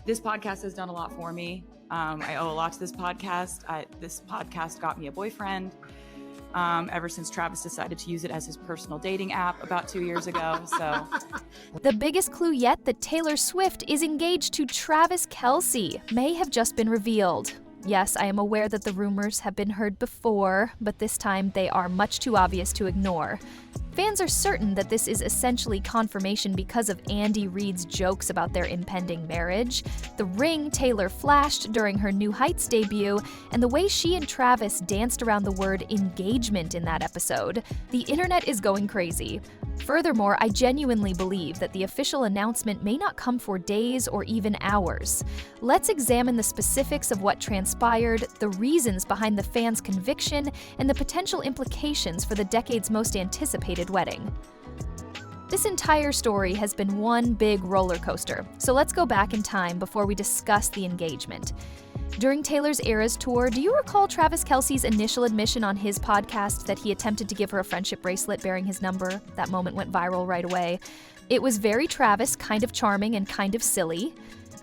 This podcast has done a lot for me. I owe a lot to this podcast. This podcast got me a boyfriend ever since Travis decided to use it as his personal dating app about 2 years ago. So, the biggest clue yet that Taylor Swift is engaged to Travis Kelce may have just been revealed. Yes, I am aware that the rumors have been heard before, but this time they are much too obvious to ignore. Fans are certain that this is essentially confirmation because of Andy Reid's jokes about their impending marriage, the ring Taylor flashed during her New Heights debut, and the way she and Travis danced around the word engagement in that episode. The internet is going crazy. Furthermore, I genuinely believe that the official announcement may not come for days or even hours. Let's examine the specifics of what transpired, the reasons behind the fans' conviction, and the potential implications for the decade's most anticipated wedding. This entire story has been one big roller coaster, so let's go back in time before we discuss the engagement. During Taylor's Eras tour, do you recall Travis Kelce's initial admission on his podcast that he attempted to give her a friendship bracelet bearing his number? That moment went viral right away. It was very Travis, kind of charming and kind of silly.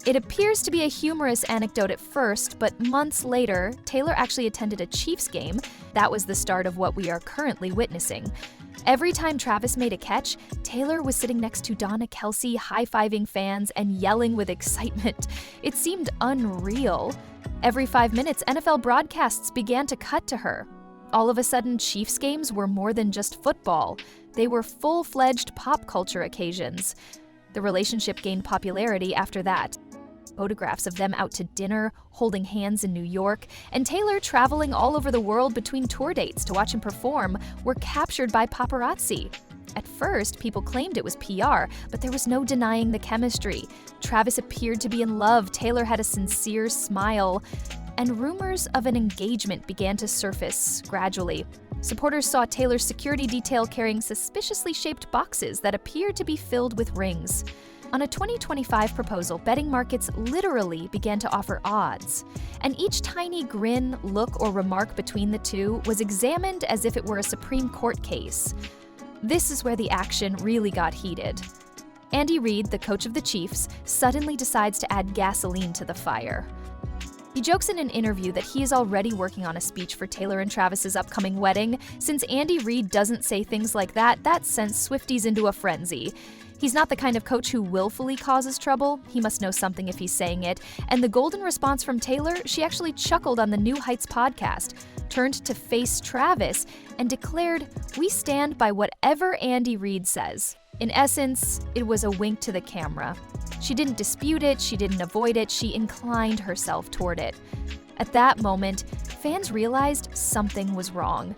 It appears to be a humorous anecdote at first, but months later, Taylor actually attended a Chiefs game. That was the start of what we are currently witnessing. Every time Travis made a catch, Taylor was sitting next to Donna Kelce, high-fiving fans and yelling with excitement. It seemed unreal. Every 5 minutes, NFL broadcasts began to cut to her. All of a sudden, Chiefs games were more than just football. They were full-fledged pop culture occasions. The relationship gained popularity after that. Photographs of them out to dinner, holding hands in New York, and Taylor traveling all over the world between tour dates to watch him perform were captured by paparazzi. At first, people claimed it was PR, but there was no denying the chemistry. Travis appeared to be in love, Taylor had a sincere smile, and rumors of an engagement began to surface gradually. Supporters saw Taylor's security detail carrying suspiciously shaped boxes that appeared to be filled with rings. On a 2025 proposal, betting markets literally began to offer odds, and each tiny grin, look, or remark between the two was examined as if it were a Supreme Court case. This is where the action really got heated. Andy Reid, the coach of the Chiefs, suddenly decides to add gasoline to the fire. He jokes in an interview that he is already working on a speech for Taylor and Travis's upcoming wedding. Since Andy Reid doesn't say things like that sends Swifties into a frenzy. He's not the kind of coach who willfully causes trouble. He must know something if he's saying it. And the golden response from Taylor, she actually chuckled on the New Heights podcast, turned to face Travis, and declared, "We stand by whatever Andy Reid says." In essence, it was a wink to the camera. She didn't dispute it, she didn't avoid it, she inclined herself toward it. At that moment, fans realized something was wrong.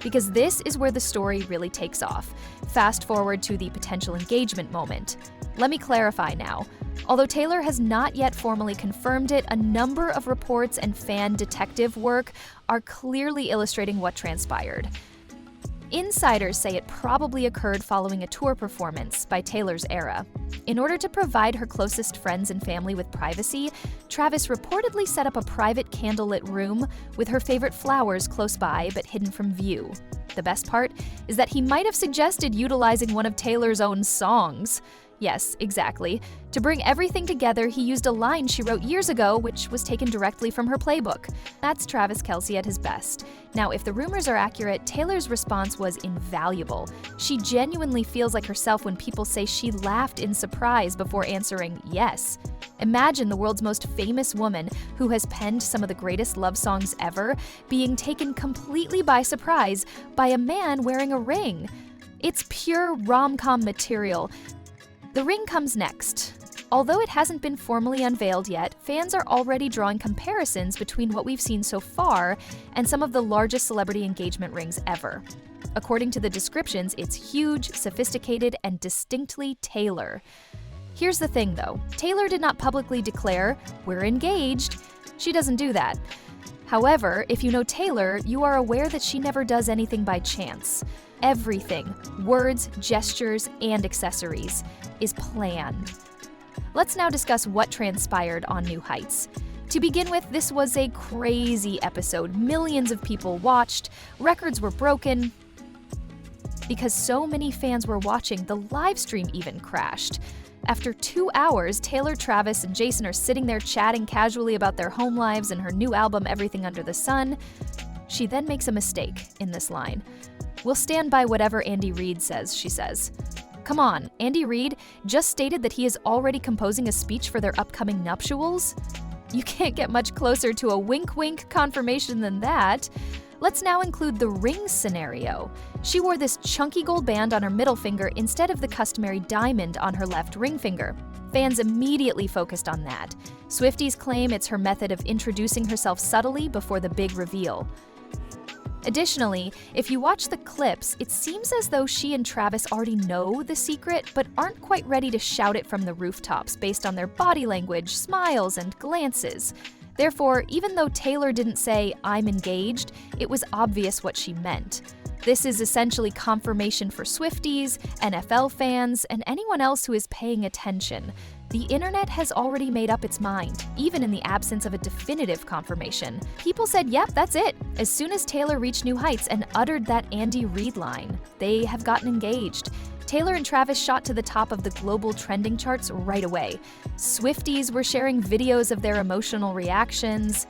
Because this is where the story really takes off. Fast forward to the potential engagement moment. Let me clarify now. Although Taylor has not yet formally confirmed it, a number of reports and fan detective work are clearly illustrating what transpired. Insiders say it probably occurred following a tour performance by Taylor's era. In order to provide her closest friends and family with privacy, Travis reportedly set up a private candlelit room with her favorite flowers close by but hidden from view. The best part is that he might have suggested utilizing one of Taylor's own songs. Yes, exactly. To bring everything together, he used a line she wrote years ago, which was taken directly from her playbook. That's Travis Kelce at his best. Now, if the rumors are accurate, Taylor's response was invaluable. She genuinely feels like herself when people say she laughed in surprise before answering yes. Imagine the world's most famous woman, who has penned some of the greatest love songs ever, being taken completely by surprise by a man wearing a ring. It's pure rom-com material. The ring comes next. Although it hasn't been formally unveiled yet, fans are already drawing comparisons between what we've seen so far and some of the largest celebrity engagement rings ever. According to the descriptions, it's huge, sophisticated, and distinctly Taylor. Here's the thing though, Taylor did not publicly declare, "We're engaged." She doesn't do that. However, if you know Taylor, you are aware that she never does anything by chance. Everything, words, gestures, and accessories, is planned. Let's now discuss what transpired on New Heights. To begin with, this was a crazy episode. Millions of people watched, records were broken. Because so many fans were watching, the live stream even crashed. After 2 hours, Taylor, Travis, and Jason are sitting there chatting casually about their home lives and her new album, Everything Under the Sun. She then makes a mistake in this line. "We'll stand by whatever Andy Reid says," she says. Come on, Andy Reid just stated that he is already composing a speech for their upcoming nuptials? You can't get much closer to a wink-wink confirmation than that. Let's now include the ring scenario. She wore this chunky gold band on her middle finger instead of the customary diamond on her left ring finger. Fans immediately focused on that. Swifties claim it's her method of introducing herself subtly before the big reveal. Additionally, if you watch the clips, it seems as though she and Travis already know the secret, but aren't quite ready to shout it from the rooftops based on their body language, smiles, and glances. Therefore, even though Taylor didn't say, "I'm engaged," it was obvious what she meant. This is essentially confirmation for Swifties, NFL fans, and anyone else who is paying attention. The internet has already made up its mind, even in the absence of a definitive confirmation. People said, yep, that's it, as soon as Taylor reached new heights and uttered that Andy Reid line. They have gotten engaged. Taylor and Travis shot to the top of the global trending charts right away. Swifties were sharing videos of their emotional reactions.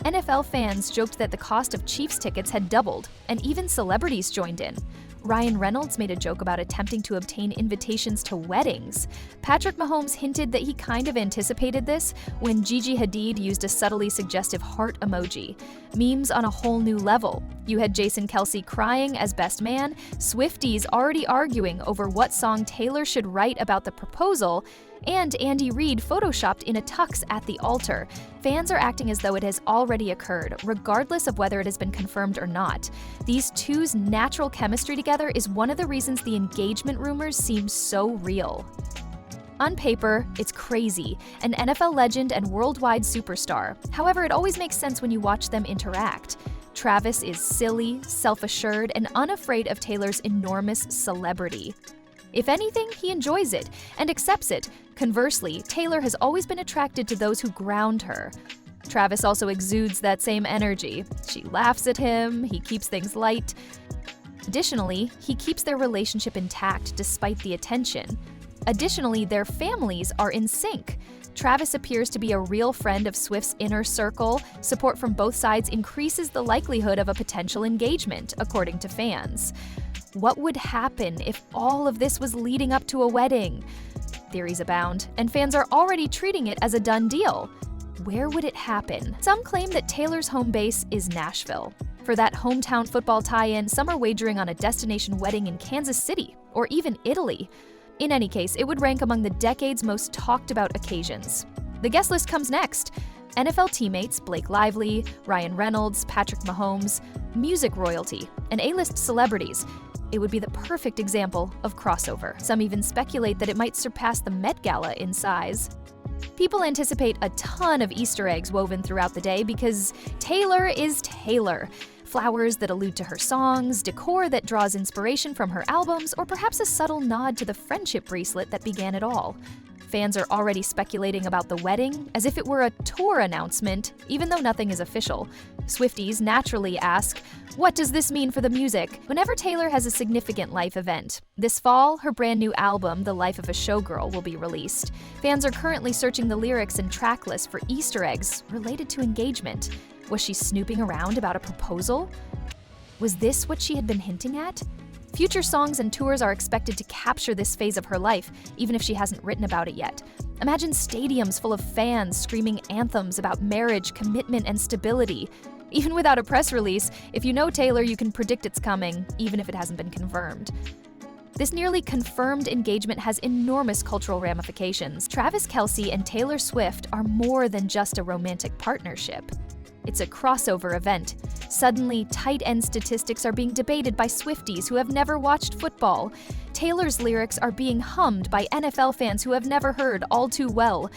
NFL fans joked that the cost of Chiefs tickets had doubled, and even celebrities joined in. Ryan Reynolds made a joke about attempting to obtain invitations to weddings. Patrick Mahomes hinted that he kind of anticipated this when Gigi Hadid used a subtly suggestive heart emoji. Memes on a whole new level. You had Jason Kelce crying as best man, Swifties already arguing over what song Taylor should write about the proposal, and Andy Reid photoshopped in a tux at the altar. Fans are acting as though it has already occurred, regardless of whether it has been confirmed or not. These two's natural chemistry together is one of the reasons the engagement rumors seem so real. On paper, it's crazy, an NFL legend and worldwide superstar. However, it always makes sense when you watch them interact. Travis is silly, self-assured, and unafraid of Taylor's enormous celebrity. If anything, he enjoys it and accepts it. Conversely, Taylor has always been attracted to those who ground her. Travis also exudes that same energy. She laughs at him, he keeps things light. Additionally, he keeps their relationship intact despite the attention. Additionally, their families are in sync. Travis appears to be a real friend of Swift's inner circle. Support from both sides increases the likelihood of a potential engagement, according to fans. What would happen if all of this was leading up to a wedding? Theories abound, and fans are already treating it as a done deal. Where would it happen? Some claim that Taylor's home base is Nashville. For that hometown football tie-in, some are wagering on a destination wedding in Kansas City, or even Italy. In any case, it would rank among the decade's most talked about occasions. The guest list comes next. NFL teammates Blake Lively, Ryan Reynolds, Patrick Mahomes, music royalty, and A-list celebrities. It would be the perfect example of crossover. Some even speculate that it might surpass the Met Gala in size. People anticipate a ton of Easter eggs woven throughout the day because Taylor is Taylor. Flowers that allude to her songs, decor that draws inspiration from her albums, or perhaps a subtle nod to the friendship bracelet that began it all. Fans are already speculating about the wedding as if it were a tour announcement, even though nothing is official. Swifties naturally ask, what does this mean for the music? Whenever Taylor has a significant life event. This fall, her brand new album, The Life of a Showgirl, will be released. Fans are currently searching the lyrics and track list for Easter eggs related to engagement. Was she snooping around about a proposal? Was this what she had been hinting at? Future songs and tours are expected to capture this phase of her life, even if she hasn't written about it yet. Imagine stadiums full of fans screaming anthems about marriage, commitment, and stability. Even without a press release, if you know Taylor, you can predict it's coming, even if it hasn't been confirmed. This nearly confirmed engagement has enormous cultural ramifications. Travis Kelce and Taylor Swift are more than just a romantic partnership. It's a crossover event. Suddenly, tight end statistics are being debated by Swifties who have never watched football. Taylor's lyrics are being hummed by NFL fans who have never heard All Too Well.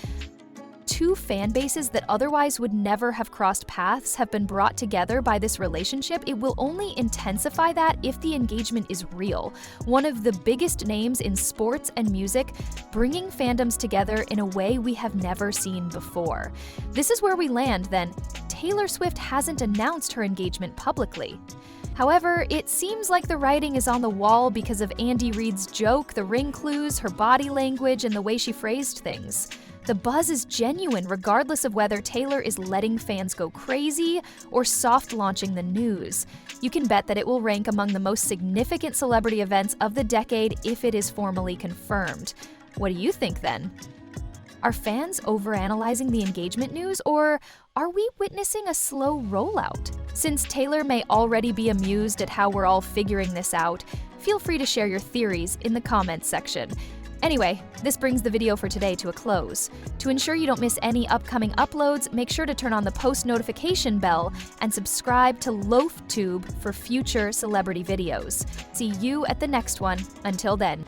Two fan bases that otherwise would never have crossed paths have been brought together by this relationship. It will only intensify that if the engagement is real. One of the biggest names in sports and music, bringing fandoms together in a way we have never seen before. This is where we land then. Taylor Swift hasn't announced her engagement publicly. However, it seems like the writing is on the wall because of Andy Reid's joke, the ring clues, her body language, and the way she phrased things. The buzz is genuine regardless of whether Taylor is letting fans go crazy or soft launching the news. You can bet that it will rank among the most significant celebrity events of the decade if it is formally confirmed. What do you think then? Are fans overanalyzing the engagement news, or are we witnessing a slow rollout? Since Taylor may already be amused at how we're all figuring this out, feel free to share your theories in the comments section. Anyway, this brings the video for today to a close. To ensure you don't miss any upcoming uploads, make sure to turn on the post notification bell and subscribe to LoafTube for future celebrity videos. See you at the next one. Until then.